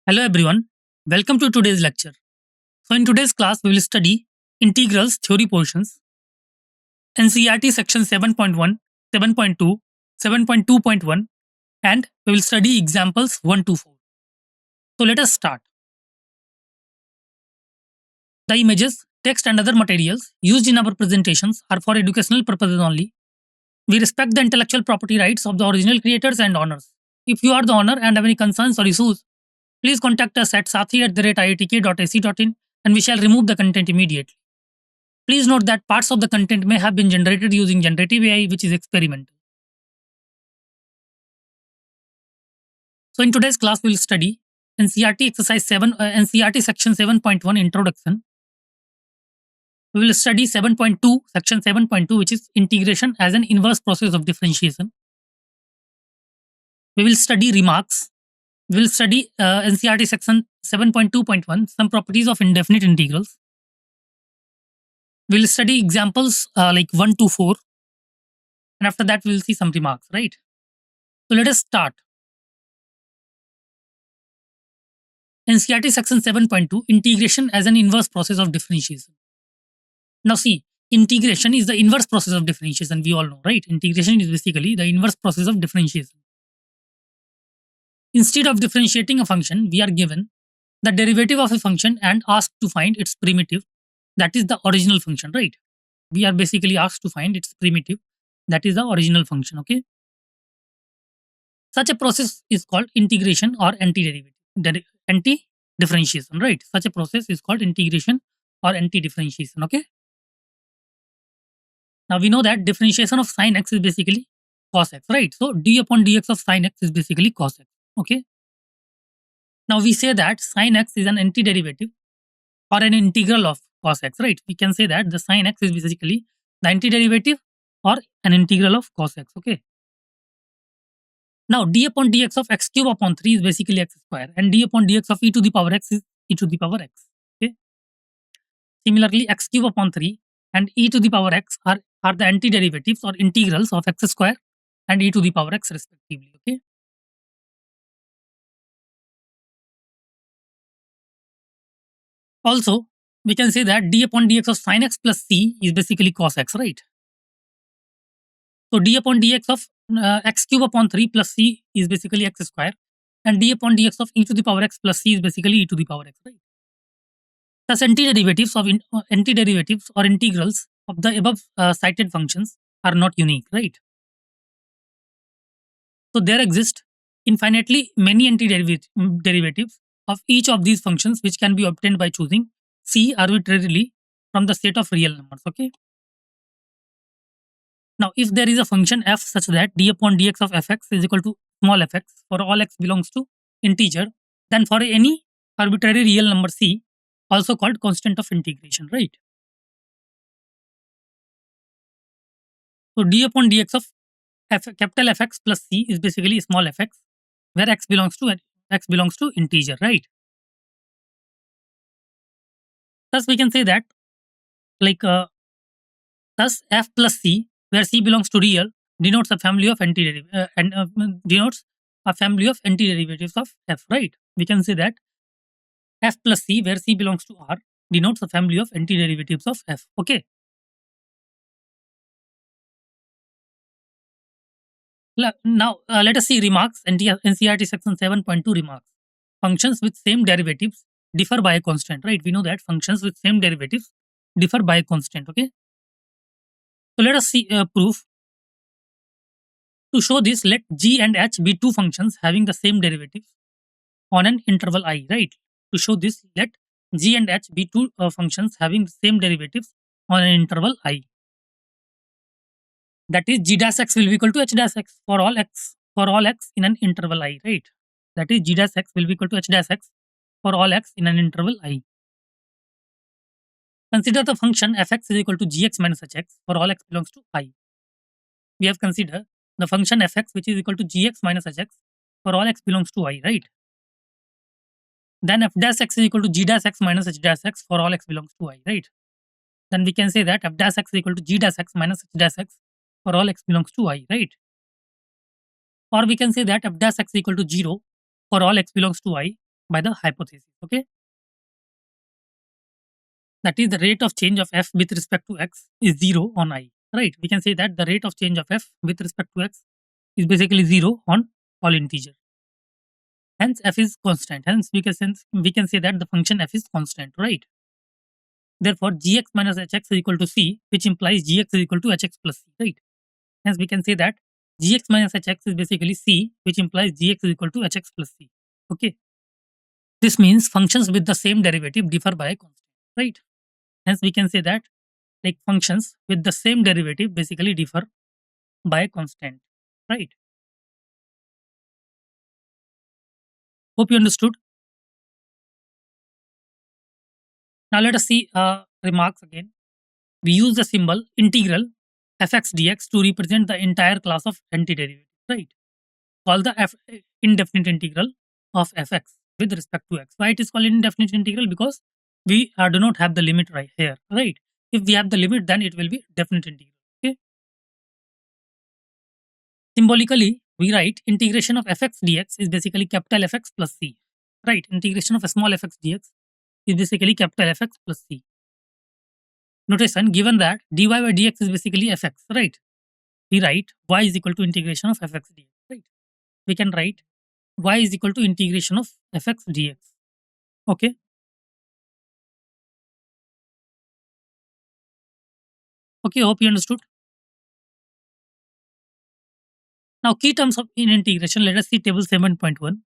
Hello everyone, welcome to today's lecture. So in today's class we will study integrals theory portions, NCERT section 7.1, 7.2, 7.2.1 and we will study examples 1 to 4. So let us start. The images, text and other materials used in our presentations are for educational purposes only. We respect the intellectual property rights of the original creators and owners. If you are the owner and have any concerns or issues, please contact us at sathi@iitk.ac.in and we shall remove the content immediately. Please note that parts of the content may have been generated using generative AI, which is experimental. So in today's class, we will study NCERT exercise 7, NCERT section 7.1 introduction. We will study 7.2, section 7.2, which is integration as an inverse process of differentiation. We will study remarks. We will study NCERT section 7.2.1, some properties of indefinite integrals. We will study examples like 1 to 4. And after that, we will see some remarks, right? So let us start. NCERT section 7.2, integration as an inverse process of differentiation. Now see, integration is the inverse process of differentiation, we all know, right? Integration is basically the inverse process of differentiation. Instead of differentiating a function, we are given the derivative of a function and asked to find its primitive, that is the original function, right? We are basically asked to find its primitive, that is the original function, okay? Such a process is called integration or anti-differentiation, right? Such a process is called integration or anti-differentiation, okay? Now we know that differentiation of sin x is basically cos x, right? So d upon dx of sin x is basically cos x, okay? Now we say that sin x is an antiderivative or an integral of cos x, right? We can say that the sin x is basically the antiderivative or an integral of cos x, okay? Now d upon dx of x cube upon 3 is basically x square and d upon dx of e to the power x is e to the power x, okay? Similarly, x cube upon 3 and e to the power x are the antiderivatives or integrals of x square and e to the power x respectively, okay? Also, we can say that d upon dx of sin x plus c is basically cos x, right? So d upon dx of x cube upon 3 plus c is basically x square and d upon dx of e to the power x plus c is basically e to the power x, right? Thus, antiderivatives or integrals of the above cited functions are not unique, right? So there exist infinitely many antiderivatives of each of these functions which can be obtained by choosing c arbitrarily from the set of real numbers, okay? Now, if there is a function f such that d upon dx of fx is equal to small fx for all x belongs to integer, then for any arbitrary real number c, also called constant of integration, right? So d upon dx of capital Fx plus c is basically small fx, where x belongs to integer, right? Thus we can say that like thus f plus c, where c belongs to real, denotes a family of denotes a family of antiderivatives of f, right? We can say that f plus c, where c belongs to r, denotes a family of antiderivatives of f, okay? Now let us see remarks. NCERT section 7.2 remarks. Functions with same derivatives differ by a constant, right? We know that functions with same derivatives differ by a constant, okay? So let us see proof. To show this, let g and h be two functions having the same derivatives on an interval I, right? To show this, let g and h be two functions having the same derivatives on an interval I. That is, g dash x will be equal to h dash x for all x in an interval I, right? That is, g dash x will be equal to h dash x for all x in an interval I. Consider the function fx is equal to gx minus hx for all x belongs to I. We have considered the function fx which is equal to gx minus hx for all x belongs to I, right? Then f dash x is equal to g dash x minus h dash x for all x belongs to I, right? Then we can say that f dash x is equal to g dash x minus h dash x for all x belongs to I, right? Or we can say that f dash x is equal to 0 for all x belongs to I, by the hypothesis. Okay, that is the rate of change of f with respect to x is 0 on I. Right, we can say that the rate of change of f with respect to x is basically 0 on all integer. Hence f is constant. Hence we can say that the function f is constant. Right. Therefore, gx minus hx is equal to c, which implies gx is equal to hx plus c. Right. Hence we can say that gx minus hx is basically c, which implies gx is equal to hx plus c. Okay. This means functions with the same derivative differ by a constant. Right. Hence we can say that like functions with the same derivative basically differ by a constant. Right. Hope you understood. Now let us see remarks again. We use the symbol integral fx dx to represent the entire class of antiderivatives. Right. Call the indefinite integral of fx with respect to x. Why it is called indefinite integral? Because we do not have the limit right here. Right. If we have the limit, then it will be definite integral. Okay. Symbolically, we write integration of fx dx is basically capital Fx plus c. Right. Integration of a small fx dx is basically capital Fx plus c. Notation, given that dy by dx is basically fx, right? We write y is equal to integration of fx dx, right? We can write y is equal to integration of fx dx. Okay. Okay, hope you understood. Now, key terms of in integration, let us see table 7.1.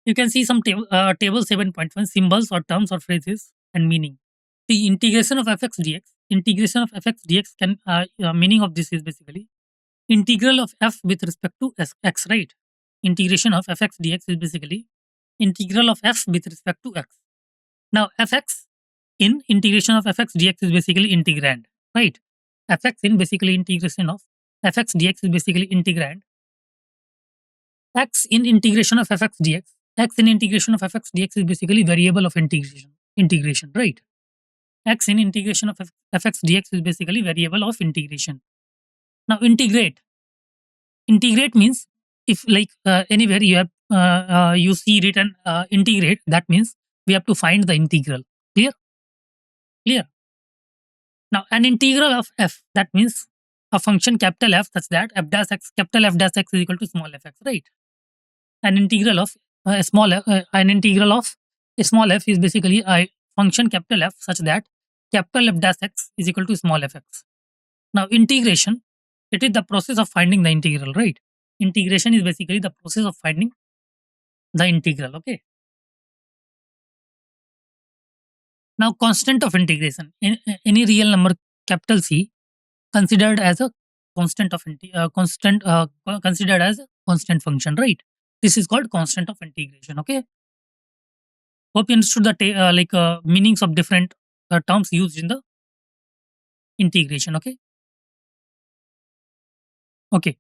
You can see some table 7.1 symbols or terms or phrases and meaning. The integration of fx dx, integration of fx dx can meaning of this is basically integral of f with respect to x, right? Integration of fx dx is basically integral of f with respect to x. Now fx in integration of fx dx is basically integrand, right? Fx in basically integration of fx dx is basically integrand. X in integration of fx dx, x in integration of fx dx is basically variable of integration, right? X in integration of fx dx is basically variable of integration. Now integrate means if like anywhere you have you see written integrate, that means we have to find the integral. Clear. Now an integral of f, that means a function capital F such that f dash x, capital F dash x is equal to small fx, right? An integral of an integral of small f is basically a function capital F such that capital F dash x is equal to small fx. Now integration, it is the process of finding the integral, right? Integration is basically the process of finding the integral. Okay. Now constant of integration, in any real number capital C considered as a constant of considered as a constant function, right? This is called constant of integration. Okay. Hope you understood the meanings of different terms used in the integration. Okay. Okay.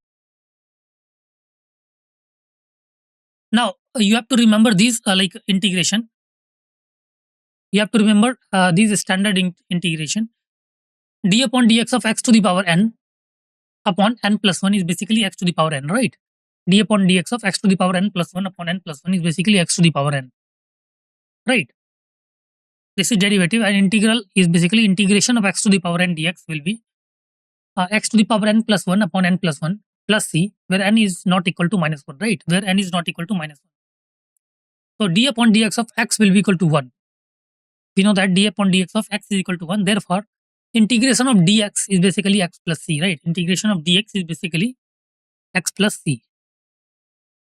Now you have to remember these like integration. You have to remember these standard integration. D upon dx of x to the power n upon n plus 1 is basically x to the power n, right? D upon dx of x to the power n plus 1 upon n plus 1 is basically x to the power n, right? This is derivative, and integral is basically integration of x to the power n dx will be x to the power n plus 1 upon n plus 1 plus c, where n is not equal to minus 1, right? Where n is not equal to minus 1. So d upon dx of x will be equal to 1. We know that d upon dx of x is equal to 1. Therefore, integration of dx is basically x plus c, right? Integration of dx is basically x plus c.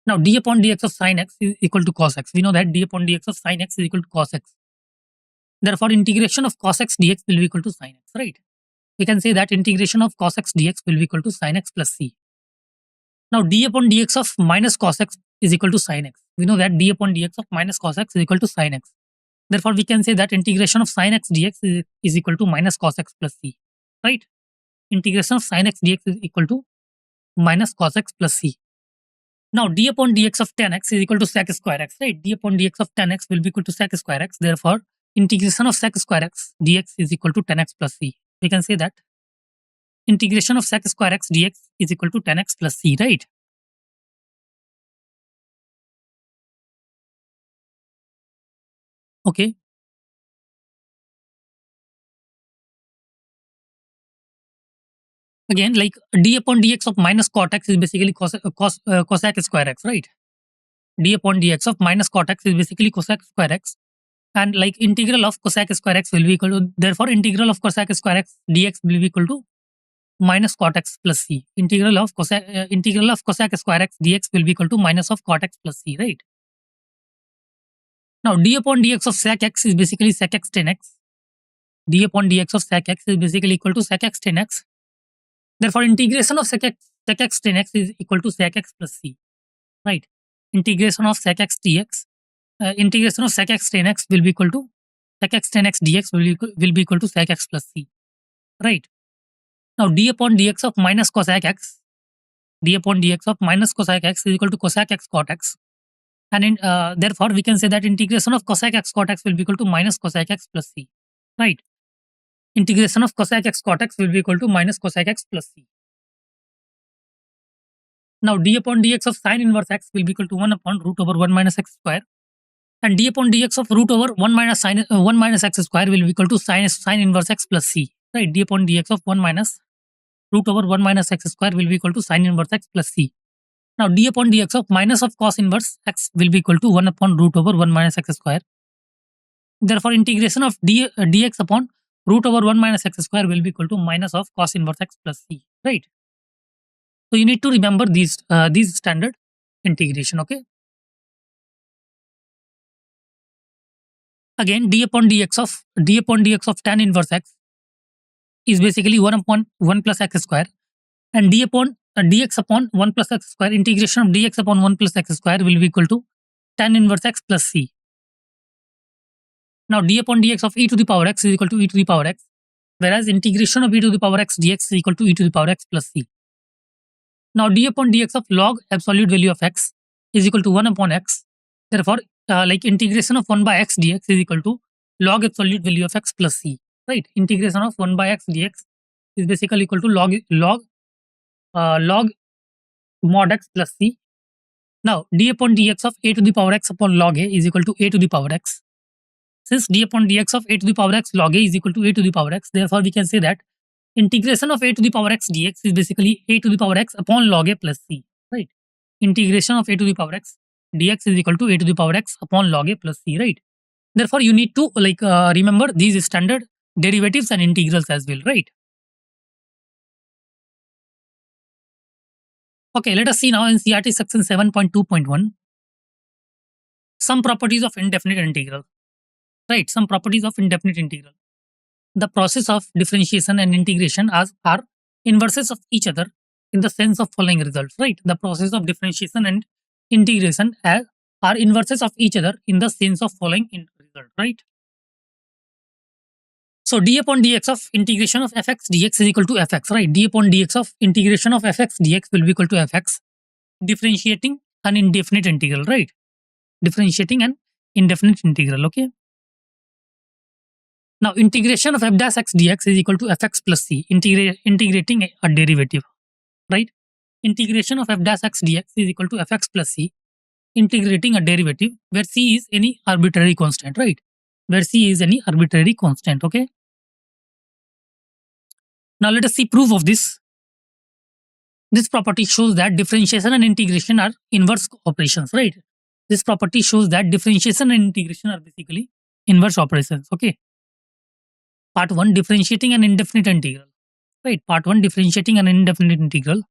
Now d upon dx of sin x is equal to cos x. We know that d upon dx of sin x is equal to cos x. Therefore, integration of cos x dx will be equal to sin x, right? We can say that integration of cos x dx will be equal to sin x plus c. Now d upon dx of minus cos x is equal to sin x. We know that d upon dx of minus cos x is equal to sin x. Therefore, we can say that integration of sin x dx is equal to minus cos x plus c, right? Integration of sin x dx is equal to minus cos x plus c. Now d upon dx of tan x is equal to sec square x, right? D upon dx of tan x will be equal to sec square x. Therefore, integration of sec square x dx is equal to tan x plus c. We can say that integration of sec square x dx is equal to tan x plus c, right? Okay. Again, like d upon dx of minus cot x is basically cosec square x, right? D upon dx of minus cot x is basically cosec square x, and like integral of cosec square x will be equal to, therefore integral of cosec square x dx will be equal to minus cot x plus c. Integral of cosec square x dx will be equal to minus of cot x plus c, right? Now d upon dx of sec x is basically sec x tan x. D upon dx of sec x is basically equal to sec x tan x. Therefore integration of sec x tan x is equal to sec x plus c, right? Integration of sec x dx, integration of sec x tan x will be equal to sec x tan x dx will be equal to sec x plus c, right? Now d upon dx of minus cosec x, d upon dx of minus cosec x is equal to cosec x cot x, and therefore we can say that integration of cosec x cot x will be equal to minus cosec x plus c, right? Integration of cosec x cot x will be equal to minus cosec x plus c. Now d upon dx of sin inverse x will be equal to 1 upon root over 1 minus x square, and d upon dx of root over 1 minus x square will be equal to sin inverse x plus c, right? D upon dx of 1 minus root over 1 minus x square will be equal to sin inverse x plus c. Now d upon dx of minus of cos inverse x will be equal to 1 upon root over 1 minus x square. Therefore integration of dx upon root over 1 minus x square will be equal to minus of cos inverse x plus c, right? So you need to remember these standard integration, okay? Again, d upon dx of tan inverse x is basically 1 upon 1 plus x square, and d upon dx upon 1 plus x square, integration of dx upon 1 plus x square will be equal to tan inverse x plus c. Now d upon dx of e to the power x is equal to e to the power x, whereas integration of e to the power x dx is equal to e to the power x plus c. Now d upon dx of log absolute value of x is equal to 1 upon x. Therefore, like integration of 1 by x dx is equal to log absolute value of x plus c, right? Integration of 1 by x dx is basically equal to log mod x plus c. Now d upon dx of a to the power x upon log a is equal to a to the power x. Since d upon dx of a to the power x log a is equal to a to the power x, therefore we can say that integration of a to the power x dx is basically a to the power x upon log a plus c, right? Integration of a to the power x dx is equal to a to the power x upon log a plus c, right? Therefore you need to remember these standard derivatives and integrals as well, right? Okay, let us see now in CRT section 7.2.1 some properties of indefinite integral, right? Some properties of indefinite integral. The process of differentiation and integration are inverses of each other in the sense of following results, right? The process of differentiation and integration are inverses of each other in the sense of following result, right? So d upon dx of integration of fx dx is equal to fx, right? D upon dx of integration of fx dx will be equal to fx, differentiating an indefinite integral, right? Differentiating an indefinite integral, okay? Now integration of f dash x dx is equal to fx plus c, integrating a derivative, right? Integration of f dash x dx is equal to fx plus c, integrating a derivative where c is any arbitrary constant, right? Where c is any arbitrary constant, okay? Now let us see proof of this. This property shows that differentiation and integration are inverse operations, right? This property shows that differentiation and integration are basically inverse operations, okay? Part 1, differentiating an indefinite integral, right? Part 1, differentiating an indefinite integral.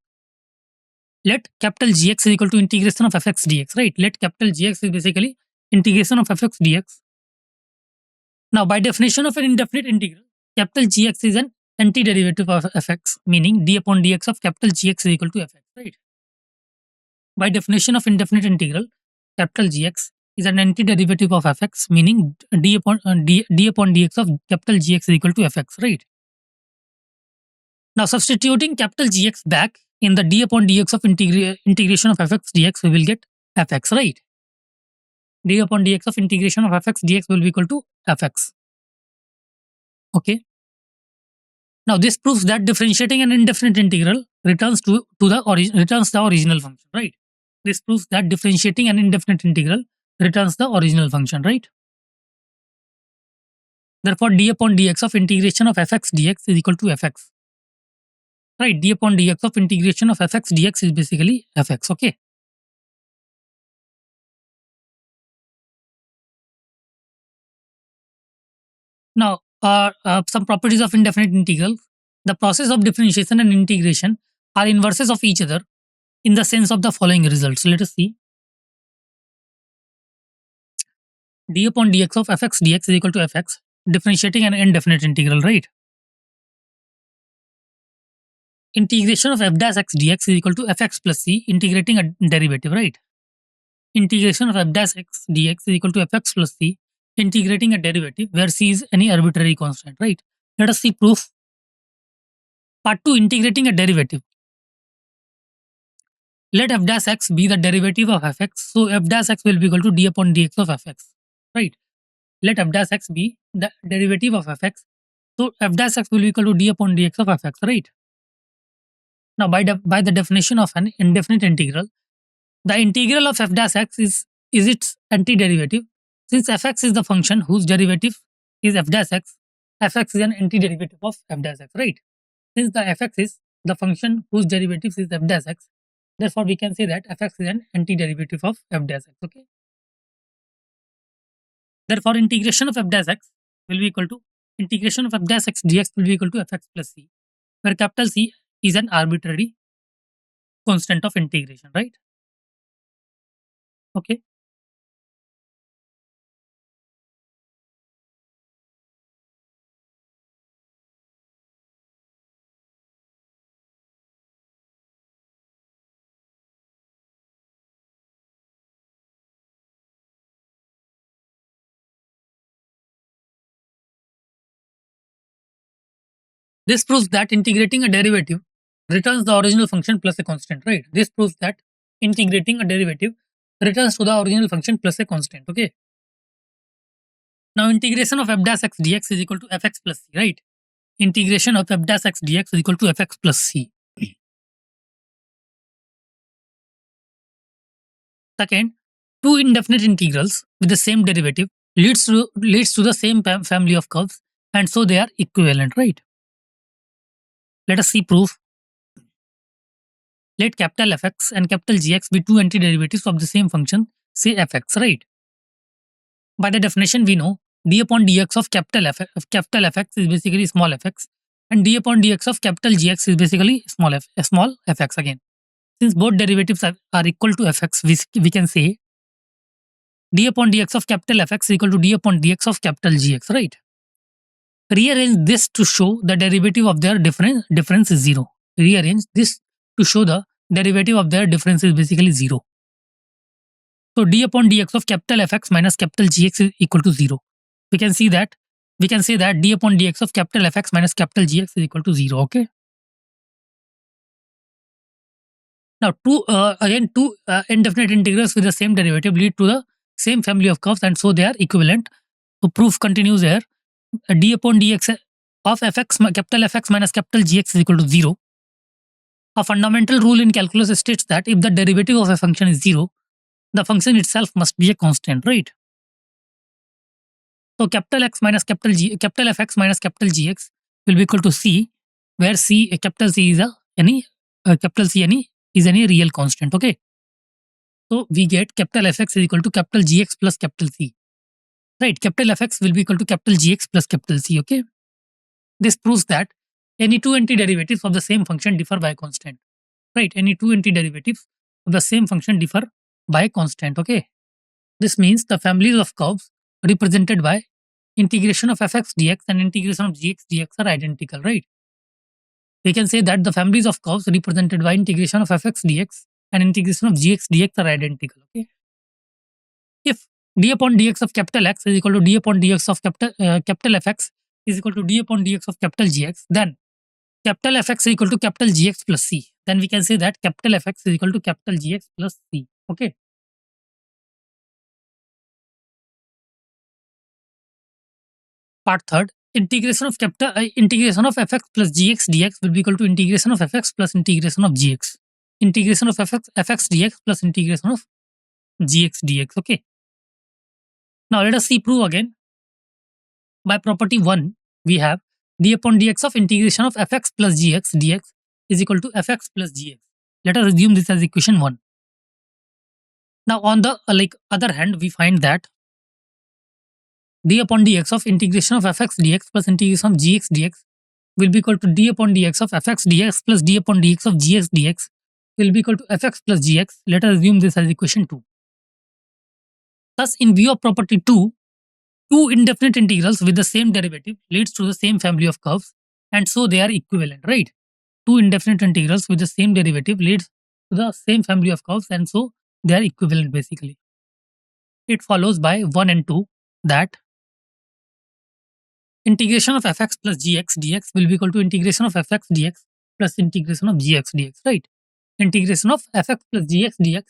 Let capital Gx is equal to integration of fx dx, right? Let capital Gx is basically integration of fx dx. Now by definition of an indefinite integral, capital Gx is an antiderivative of fx, meaning d upon dx of capital Gx is equal to fx, right? By definition of indefinite integral, capital Gx is an antiderivative of fx, meaning d upon dx of capital Gx is equal to fx, right? Now substituting capital Gx back in the d upon dx of integration of fx dx, we will get fx, right? D upon dx of integration of fx dx will be equal to fx, okay? Now this proves that differentiating an indefinite integral returns the original function, right? This proves that differentiating an indefinite integral returns the original function, right? Therefore, d upon dx of integration of fx dx is equal to fx. Right, d upon dx of integration of fx dx is basically fx. Okay. Now, some properties of indefinite integral. The process of differentiation and integration are inverses of each other in the sense of the following results. Let us see. D upon dx of fx dx is equal to fx, differentiating an indefinite integral, right? Integration of f dash x dx is equal to fx plus c, integrating a derivative, right? Integration of f dash x dx is equal to fx plus c, integrating a derivative where c is any arbitrary constant, right? Let us see proof. Part 2, integrating a derivative. Let f dash x be the derivative of fx, so f dash x will be equal to d upon dx of fx, right? Let f dash x be the derivative of fx, so f dash x will be equal to d upon dx of fx, right? Now, by the definition of an indefinite integral, the integral of f dash x is its antiderivative. Since fx is the function whose derivative is f dash x, fx is an antiderivative of f dash x, right? Since the fx is the function whose derivative is f dash x, therefore we can say that fx is an antiderivative of f dash x. Okay. Therefore, integration of f dash x will be equal to integration of f dash x dx will be equal to fx plus c, where capital C is an arbitrary constant of integration, right? Okay. This proves that integrating a derivative returns the original function plus a constant, right? This proves that integrating a derivative returns to the original function plus a constant, okay? Now, integration of f dash x dx is equal to fx plus c, right? Integration of f dash x dx is equal to fx plus c. Second, two indefinite integrals with the same derivative leads to the same family of curves, and so they are equivalent, right? Let us see proof. Let capital Fx and capital Gx be two antiderivatives of the same function, say fx, right? By the definition, we know d upon dx of capital Fx is basically small fx, and d upon dx of capital Gx is basically small fx again. Since both derivatives are equal to fx, we can say d upon dx of capital Fx is equal to d upon dx of capital Gx, right? Rearrange this to show the derivative of their difference is 0. Rearrange this to show the derivative of their difference is basically 0. So d upon dx of capital Fx minus capital Gx is equal to 0. We can say that d upon dx of capital Fx minus capital Gx is equal to 0. Okay. Now, two indefinite integrals with the same derivative lead to the same family of curves, and so they are equivalent. So proof continues here. D upon dx of capital Fx minus capital Gx is equal to 0. A fundamental rule in calculus states that if the derivative of a function is 0, the function itself must be a constant, right? So capital X minus capital Fx minus capital Gx will be equal to C, where capital C is any real constant. Okay. So we get capital Fx is equal to capital Gx plus capital C. Right, capital Fx will be equal to capital Gx plus capital C. Okay. This proves that any two antiderivatives of the same function differ by a constant. Right, any two antiderivatives of the same function differ by a constant. Okay. This means the families of curves represented by integration of fx dx and integration of gx dx are identical, right? We can say that the families of curves represented by integration of fx dx and integration of gx dx are identical. Okay. If d upon dx of capital X is equal to d upon dx of capital Fx is equal to d upon dx of capital Gx, then capital Fx is equal to capital Gx plus C. Then we can say that capital Fx is equal to capital Gx plus C. Okay. Part third, integration of fx plus gx dx will be equal to integration of fx plus integration of gx. Integration of fx dx plus integration of gx dx. Okay. Now let us see proof again. by property 1, we have d upon dx of integration of fx plus gx dx is equal to fx plus gx. Let us assume this as equation 1. Now on the other hand, we find that d upon dx of integration of fx dx plus integration of gx dx will be equal to d upon dx of fx dx plus d upon dx of gx dx will be equal to fx plus gx. Let us assume this as equation 2. Thus, in view of property 2, two indefinite integrals with the same derivative leads to the same family of curves, and so they are equivalent, right? Two indefinite integrals with the same derivative leads to the same family of curves, and so they are equivalent basically. It follows by 1 and 2 that integration of fx plus gx dx will be equal to integration of fx dx plus integration of gx dx, right? Integration of fx plus gx dx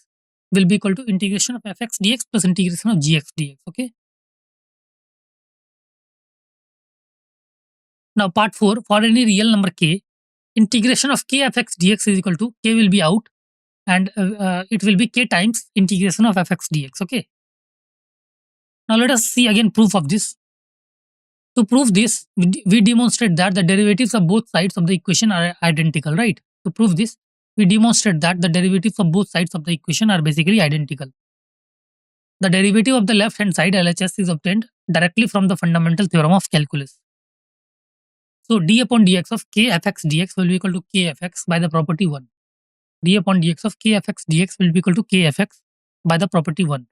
will be equal to integration of fx dx plus integration of gx dx, okay? Now part 4, for any real number k, integration of k fx dx is equal to, k will be out, and it will be k times integration of fx dx, okay? Now let us see again proof of this. To prove this, we demonstrate that the derivatives of both sides of the equation are identical, right? To prove this, we demonstrate that the derivatives of both sides of the equation are basically identical. The derivative of the left hand side LHS is obtained directly from the fundamental theorem of calculus. So d upon dx of k fx dx will be equal to k fx by the property 1. D upon dx of k fx dx will be equal to k fx by the property 1.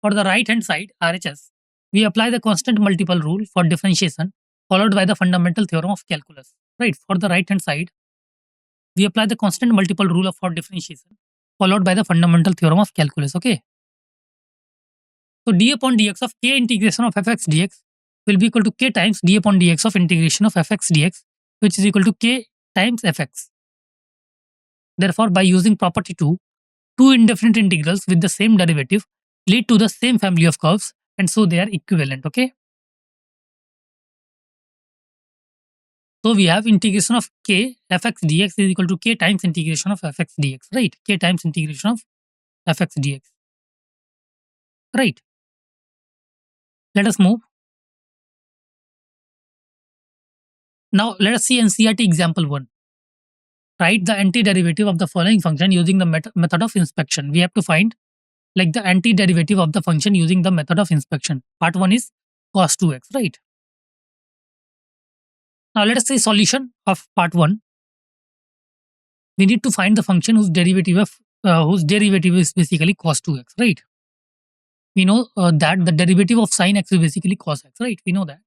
For the right hand side RHS, we apply the constant multiple rule for differentiation followed by the fundamental theorem of calculus, right? For the right hand side, we apply the constant multiple rule for differentiation followed by the fundamental theorem of calculus, okay? So d upon dx of k integration of fx dx will be equal to k times d upon dx of integration of fx dx, which is equal to k times fx. Therefore, by using property 2, two indefinite integrals with the same derivative lead to the same family of curves, and so they are equivalent, okay? So we have integration of k fx dx is equal to k times integration of fx dx, right? K times integration of fx dx, right? Let us move. Now let us see NCERT example 1. Write the antiderivative of the following function using the method of inspection. We have to find the antiderivative of the function using the method of inspection. Part 1 is cos 2x, right? Now let us say solution of part 1. We need to find the function whose derivative is basically cos 2x, right? We know that the derivative of sin x is basically cos x, right? We know that.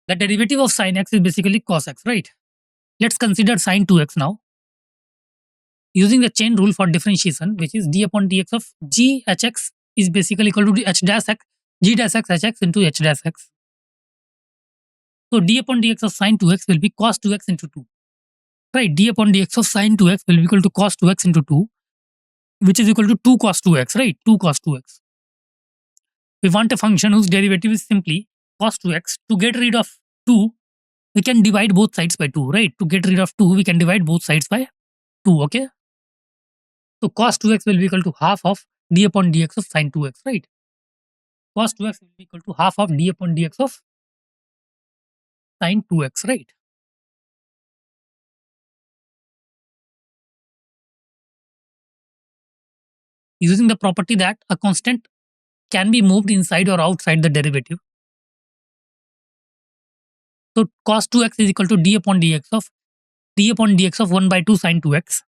The derivative of sin x is basically cos x, right? Let's consider sin 2x now. Using the chain rule for differentiation, which is d upon dx of g hx is basically equal to h dash x, g dash x hx into h dash x. So d upon dx of sin 2x will be cos 2x into 2. Right, d upon dx of sin 2x will be equal to cos 2x into 2, which is equal to 2 cos 2x, right? 2 cos 2x. We want a function whose derivative is simply cos 2x. To get rid of 2, we can divide both sides by 2, right? To get rid of 2, we can divide both sides by 2, okay? So cos 2x will be equal to half of d upon dx of sin 2x, right? Cos 2x will be equal to half of d upon dx of sin 2x, right? Using the property that a constant can be moved inside or outside the derivative. So cos 2x is equal to d upon dx of 1 by 2 sin 2x.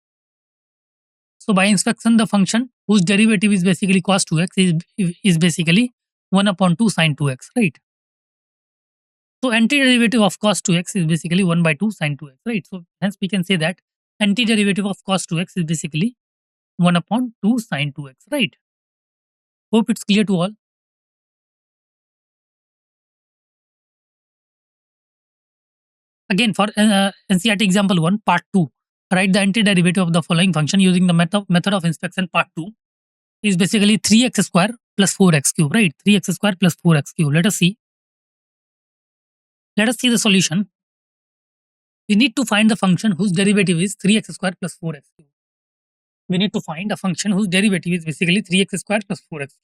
So by inspection, the function whose derivative is basically cos 2x is basically 1 upon 2 sin 2x, right? So antiderivative of cos 2x is basically 1 by 2 sin 2x, right? So hence we can say that antiderivative of cos 2x is basically 1 upon 2 sin 2x, right? Hope it's clear to all. Again, for NCERT example 1, part 2, write the antiderivative of the following function using the method of inspection. Part 2 is basically 3x square plus 4x cube, right? 3x square plus 4x cube. Let us see the solution. We need to find the function whose derivative is 3x square plus 4x cube. We need to find a function whose derivative is basically 3x square plus 4x cube.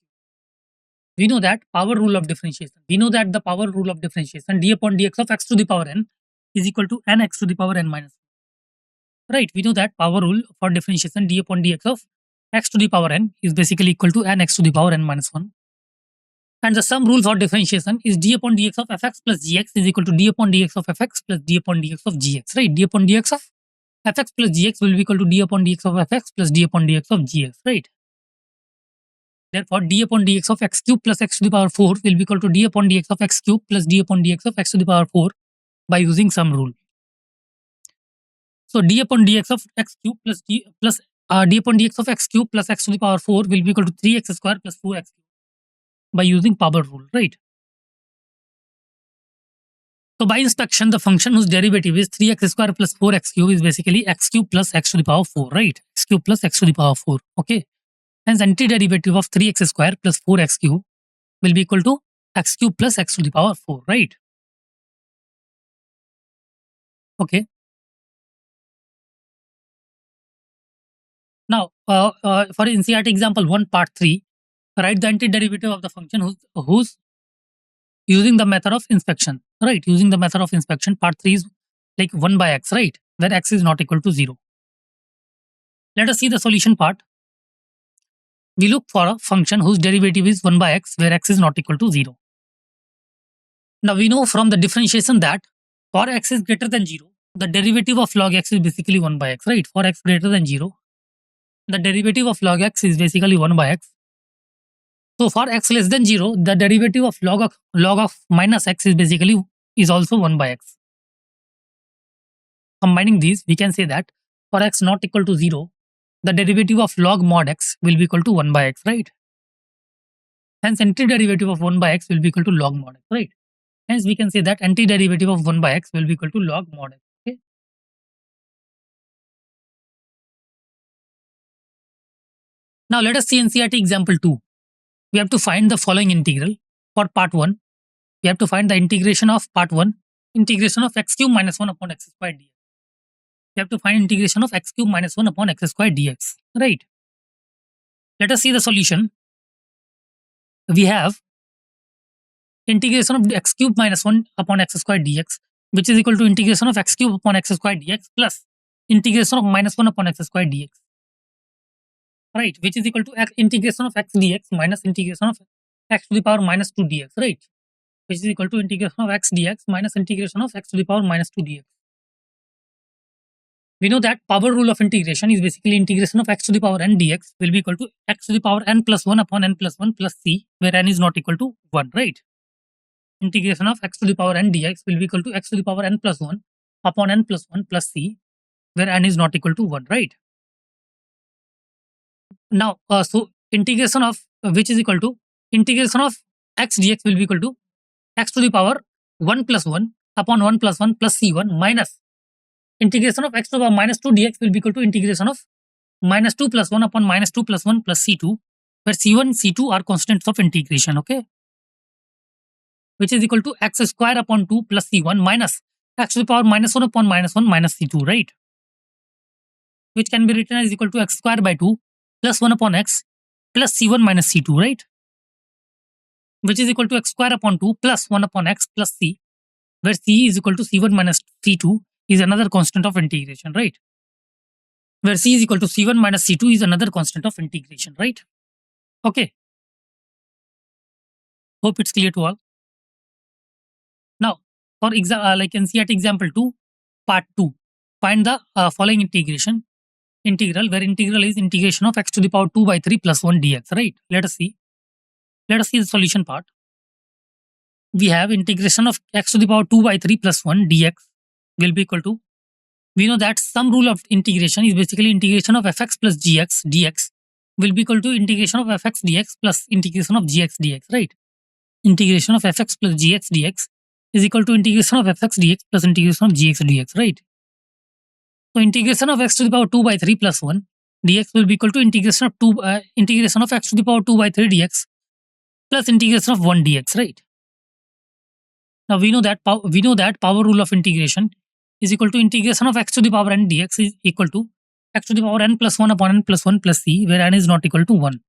we know that power rule of differentiation. We know that the power rule of differentiation d upon dx of x to the power n is equal to nx to the power n minus 1. Right? We know that power rule for differentiation d upon dx of x to the power n is basically equal to nx to the power n minus 1. And the sum rule for differentiation is d upon dx of fx plus gx is equal to d upon dx of fx plus d upon dx of gx. Right? D upon dx of fx plus gx will be equal to d upon dx of fx plus d upon dx of gx. Right? Therefore, d upon dx of x cube plus x to the power 4 will be equal to d upon dx of x cube plus d upon dx of x to the power 4 by using sum rule. So d upon dx of x cube plus d upon dx of x cube plus x to the power 4 will be equal to 3x square plus 4x cube by using power rule, right? So by inspection, the function whose derivative is 3x square plus 4x cube is basically x cube plus x to the power 4, right? X cube plus x to the power 4, okay? Hence, antiderivative of 3x square plus 4x cube will be equal to x cube plus x to the power 4, right? Okay. Now, for NCERT example 1 part 3, write the antiderivative of the function whose using the method of inspection, right? Using the method of inspection, part 3 is like 1 by x, right? Where x is not equal to 0. Let us see the solution part. We look for a function whose derivative is 1 by x, where x is not equal to 0. Now, we know from the differentiation that for x is greater than 0, the derivative of log x is basically 1 by x, right? For x greater than 0, the derivative of log x is basically 1 by x. So for x less than 0, the derivative of log of minus x is also 1 by x. Combining these, we can say that for x not equal to 0, the derivative of log mod x will be equal to 1 by x, right? Hence, antiderivative of 1 by x will be equal to log mod x, right? Hence, we can say that antiderivative of 1 by x will be equal to log mod x. Okay? Now, let us see NCERT example 2. We have to find the following integral. For part 1, we have to find the integration of part 1, integration of x cube minus 1 upon x squared dx. We have to find integration of x cube minus 1 upon x squared dx, right? Let us see the solution. We have integration of x cube minus 1 upon x squared dx, which is equal to integration of x cube upon x squared dx plus integration of minus 1 upon x squared dx, right? Which is equal to integration of x dx minus integration of x to the power minus 2 dx, right? Which is equal to integration of x dx minus integration of x to the power minus 2 dx. We know that power rule of integration is basically integration of x to the power n dx will be equal to x to the power n plus 1 upon n plus 1 plus c, where n is not equal to 1, right? Integration of x to the power n dx will be equal to x to the power n plus 1 upon n plus 1 plus c, where n is not equal to 1, right? Now, so integration of which is equal to integration of x dx will be equal to x to the power 1 plus 1 upon 1 plus 1 plus c1 minus integration of x to the power minus 2 dx will be equal to integration of minus 2 plus 1 upon minus 2 plus 1 plus c2, where c1 c2 are constants of integration, okay? Which is equal to x square upon 2 plus c1 minus x to the power minus 1 upon minus 1 minus c2, right? Which can be written as equal to x square by 2 plus 1 upon x plus c1 minus c2, right? Which is equal to x square upon 2 plus 1 upon x plus c, where c is equal to c1 minus c2 is another constant of integration, right? Where c is equal to c1 minus c2 is another constant of integration, right? Okay. Hope it's clear to all. Now, for like NCERT example 2, part 2, find the following integral, where integral is integration of x to the power 2 by 3 plus 1 dx, right? Let us see the solution part. We have integration of x to the power 2 by 3 plus 1 dx will be equal to, we know that sum rule of integration is basically integration of fx plus gx dx will be equal to integration of fx dx plus integration of gx dx, right? Integration of fx plus gx dx is equal to integration of fx dx plus integration of gx dx, right? So integration of x to the power 2 by 3 plus 1 dx will be equal to integration of x to the power 2 by 3 dx plus integration of 1 dx, right? Now we know that power rule of integration is equal to integration of x to the power n dx is equal to x to the power n plus 1 upon n plus 1 plus c, where n is not equal to 1.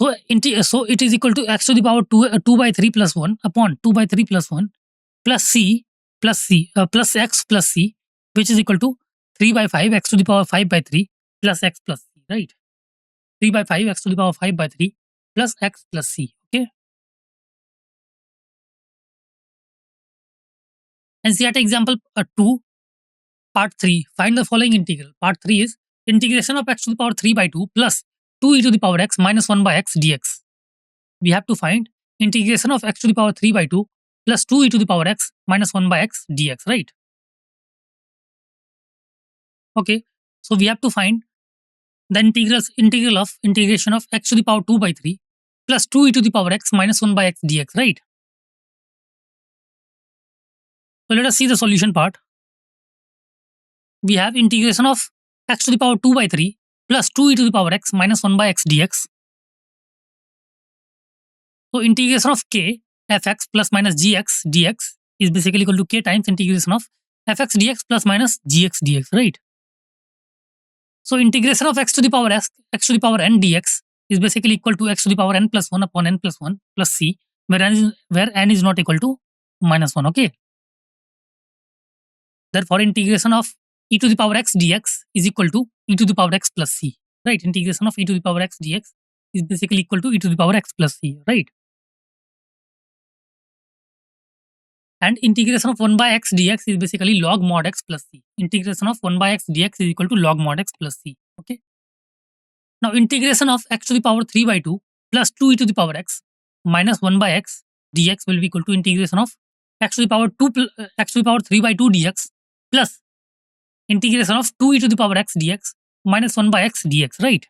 So it is equal to x to the power 2 by 3 plus 1 upon 2 by 3 plus 1 plus c plus x plus c, which is equal to 3 by 5 x to the power 5 by 3 plus x plus c, right? 3 by 5 x to the power 5 by 3 plus x plus c. Okay. NCERT example 2, part 3. Find the following integral. Part 3 is integration of x to the power 3 by 2 plus 2 e to the power x minus 1 by x dx. We have to find integration of x to the power 3 by 2 plus 2 e to the power x minus 1 by x dx, right? Okay. So we have to find the integral of integration of x to the power 2 by 3 plus 2 e to the power x minus 1 by x dx, right? So let us see the solution part. We have integration of x to the power 2 by 3 plus 2 e to the power x minus 1 by x dx. So integration of k fx plus minus gx dx is basically equal to k times integration of fx dx plus minus gx dx, right? So integration of x to the power x to the power n dx is basically equal to x to the power n plus 1 upon n plus 1 plus c, where n is not equal to minus 1. Okay. Therefore, integration of e to the power x dx is equal to e to the power x plus c, right? Integration of e to the power x dx is basically equal to e to the power x plus c, right? And integration of 1 by x dx is basically log mod x plus c. Integration of 1 by x dx is equal to log mod x plus c. Okay. Now integration of x to the power 3 by 2 plus 2 e to the power x minus 1 by x dx will be equal to integration of x to the power x to the power 3 by 2 dx plus integration of 2 e to the power x dx minus 1 by x dx, right?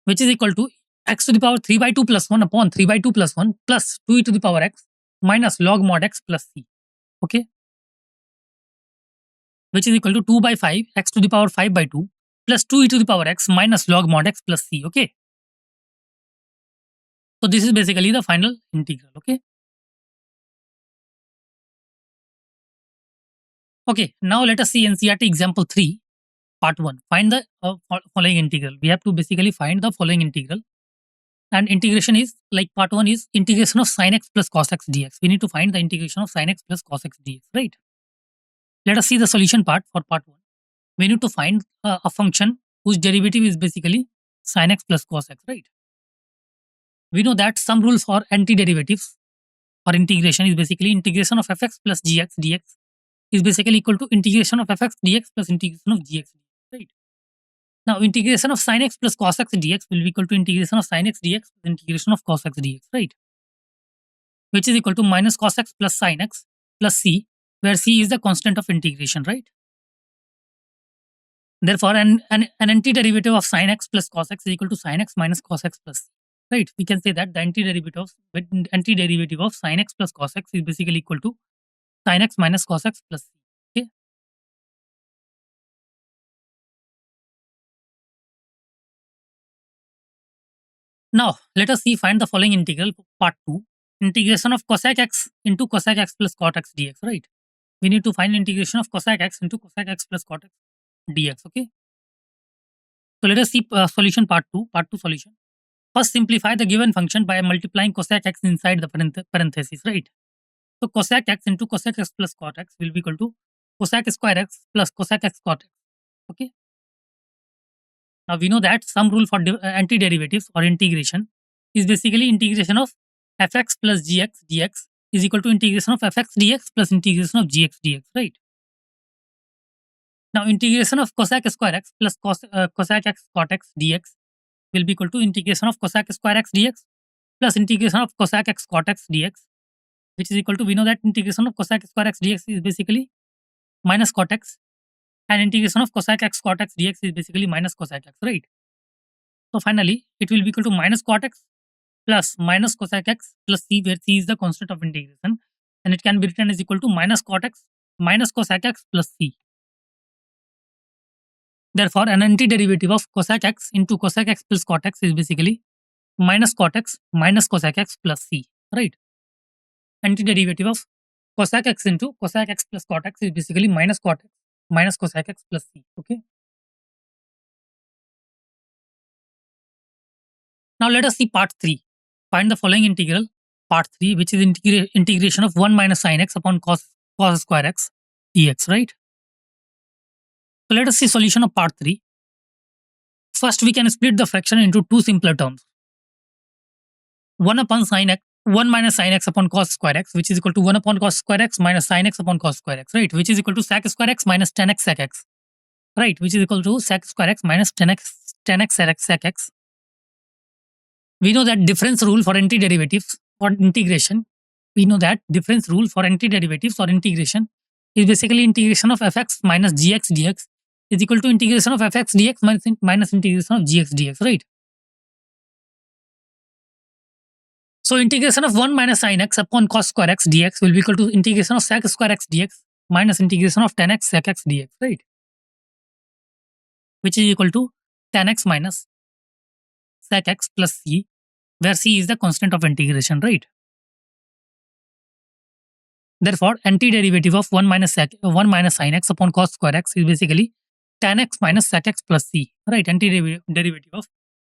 Which is equal to x to the power 3 by 2 plus 1 upon 3 by 2 plus 1 plus 2 e to the power x minus log mod x plus c. Okay. Which is equal to 2 by 5 x to the power 5 by 2 plus 2 e to the power x minus log mod x plus c. Okay. So this is basically the final integral. Okay. Okay. Now let us see NCERT example 3, part 1. Find the following integral. We have to basically find the following integral. And integration is like part 1 is integration of sin x plus cos x dx. We need to find the integration of sin x plus cos x dx, right? Let us see the solution part for part 1. We need to find a function whose derivative is basically sin x plus cos x, right? We know that some rule for antiderivatives or integration is basically integration of fx plus gx dx is basically equal to integration of fx dx plus integration of gx dx, right? Now integration of sin x plus cos x dx will be equal to integration of sin x dx plus integration of cos x dx, right? Which is equal to minus cos x plus sin x plus c, where c is the constant of integration, right? Therefore, an antiderivative of sin x plus cos x is equal to sin x minus cos x plus c, right? We can say that the antiderivative of sin x plus cos x is basically equal to sin x minus cos x plus c. Okay. Now let us see find the following integral part 2, integration of cosec x into cosec x plus cot x dx, right? We need to find integration of cosec x into cosec x plus cot x dx. Okay. So let us see solution part 2 solution. First, simplify the given function by multiplying cosec x inside the parenthesis, right? So cosec x into cosec x plus cot x will be equal to cosec square x plus cosec x cot x. Okay. Now we know that some rule for antiderivatives or integration is basically integration of fx plus gx dx is equal to integration of fx dx plus integration of gx dx, right? Now integration of cosec square x plus cosec x cot x dx will be equal to integration of cosec square x dx plus integration of cosec x cot x dx, which is equal to, we know that integration of cosec square x dx is basically minus cot x, and integration of cosec x cot x dx is basically minus cosec x, right? So finally, it will be equal to minus cot x plus minus cosec x plus c, where c is the constant of integration, and it can be written as equal to minus cot x minus cosec x plus c. Therefore, an antiderivative of cosec x into cosec x plus cot x is basically minus cot x minus cosec x plus c, right? Antiderivative of cosec x into cosec x plus cot x is basically minus cot x minus cosec x plus c. Okay. Now let us see part 3. Find the following integral, part 3, which is integration of 1 minus sin x upon cos square x dx, right? So let us see solution of part 3. First, we can split the fraction into two simpler terms. 1 upon sin x, 1 minus sin x upon cos square x, which is equal to 1 upon cos square x minus sin x upon cos square x, right? Which is equal to sec square x minus tan x sec x, right? Which is equal to sec square x minus tan x sec x. We know that difference rule for antiderivatives or integration. We know that difference rule for antiderivatives or integration is basically integration of fx minus gx dx is equal to integration of fx dx minus integration of gx dx, right? So integration of 1 minus sin x upon cos square x dx will be equal to integration of sec square x dx minus integration of tan x sec x dx, right? Which is equal to tan x minus sec x plus c, where c is the constant of integration, right? Therefore, antiderivative of 1 minus sin x upon cos square x is basically tan x minus sec x plus c, right? Antiderivative of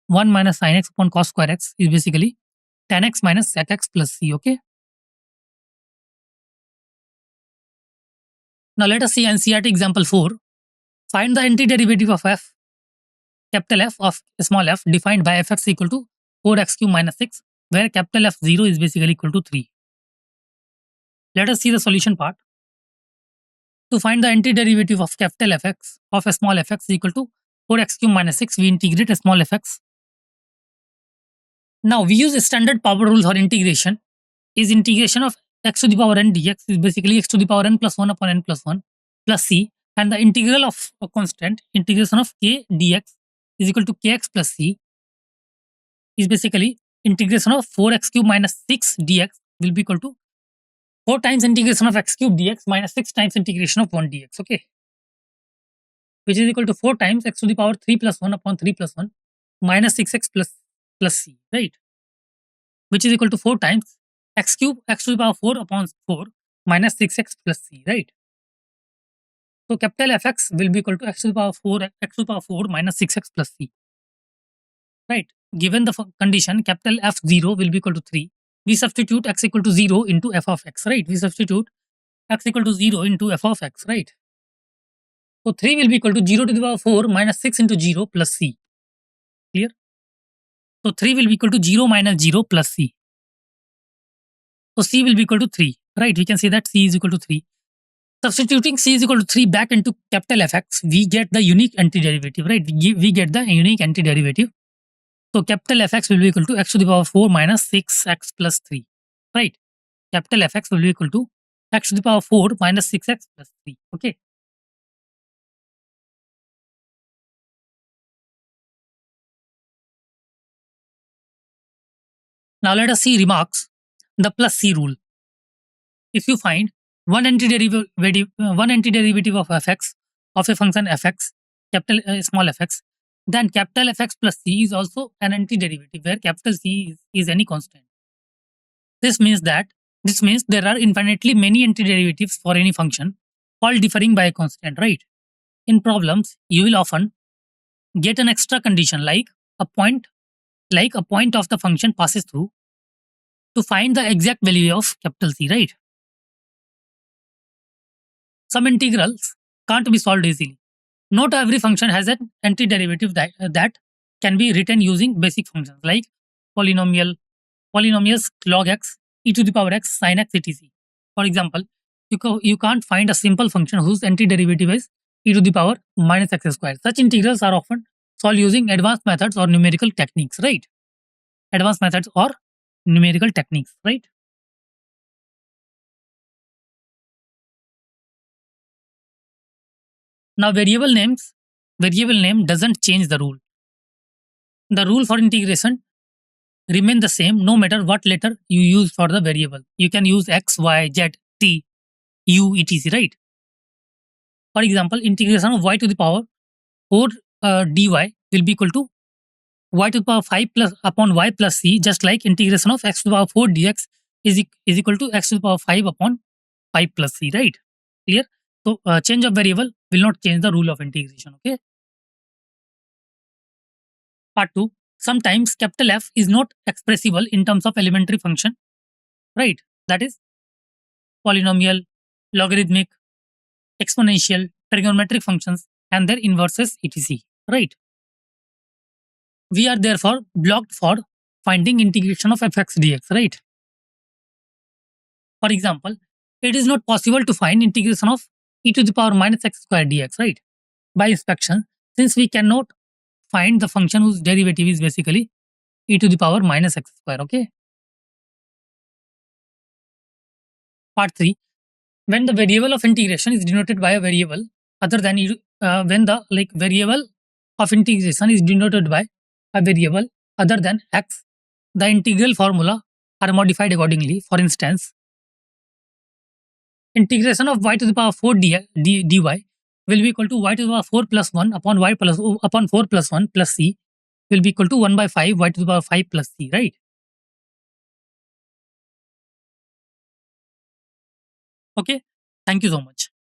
1 minus sin x upon cos square x is basically tan x minus sec x plus c, okay? Now let us see NCERT example 4. Find the antiderivative of f, capital F of small f defined by fx equal to 4x cube minus 6, where capital F0 is basically equal to 3. Let us see the solution part. To find the antiderivative of capital Fx of a small fx equal to 4x cube minus 6, we integrate a small fx. Now we use a standard power rule for integration. Is integration of x to the power n dx is basically x to the power n plus 1 upon n plus 1 plus c, and the integral of a constant, integration of k dx is equal to kx plus c, is basically integration of 4x cube minus 6 dx will be equal to 4 times integration of x cube dx minus 6 times integration of 1 dx, okay? Which is equal to 4 times x to the power 3 plus 1 upon 3 plus 1 minus 6x plus c, right? Which is equal to 4 times x cube x to the power 4 upon 4 minus 6x plus c, right? So capital Fx will be equal to x to the power 4 minus 6x plus c, right? Given the condition capital F0 will be equal to 3, we substitute x equal to 0 into f of x, right? We substitute x equal to 0 into f of x, right? So 3 will be equal to 0 to the power 4 minus 6 into 0 plus c. Clear? So 3 will be equal to 0 minus 0 plus c. So c will be equal to 3, right? We can say that c is equal to 3. Substituting c is equal to 3 back into capital Fx, we get the unique antiderivative, right? We get the unique antiderivative. So capital Fx will be equal to x to the power 4 minus 6x plus 3, right? Capital Fx will be equal to x to the power 4 minus 6x plus 3, okay? Now let us see remarks, the plus c rule. If you find one antiderivative of fx of a function fx, capital small fx, then capital Fx plus c is also an antiderivative where capital C is any constant. This means there are infinitely many antiderivatives for any function, all differing by a constant, right? In problems, you will often get an extra condition like a point of the function passes through to find the exact value of capital C, right? Some integrals can't be solved easily. Not every function has an antiderivative that can be written using basic functions like polynomials log x, e to the power x, sin x, etc. For example, you can't find a simple function whose antiderivative is e to the power minus x squared. Such integrals are often solved using advanced methods or numerical techniques, right? Advanced methods or numerical techniques, right? Now variable name doesn't change the rule. The rule for integration remain the same no matter what letter you use for the variable. You can use x, y, z, t, u, etc, right? For example, integration of y to the power 4 dy will be equal to y to the power 5 plus upon y plus c, just like integration of x to the power 4 dx is equal to x to the power 5 upon 5 plus c, right? Clear? So change of variable will not change the rule of integration, okay? Part 2. sometimes capital F is not expressible in terms of elementary function, right? That is polynomial, logarithmic, exponential, trigonometric functions and their inverses etc. Right? We are therefore blocked for finding integration of fx dx, right? For example, it is not possible to find integration of e to the power minus x square dx, right? By inspection, since we cannot find the function whose derivative is basically e to the power minus x square, okay? Part 3. When the variable of integration is denoted by a variable other than when the variable of integration is denoted by a variable other than x, the integral formula are modified accordingly. For instance, integration of y to the power 4 dy will be equal to y to the power 4 plus 1 upon 4 plus 1 plus c will be equal to 1 by 5 y to the power 5 plus c, right? Okay. Thank you so much.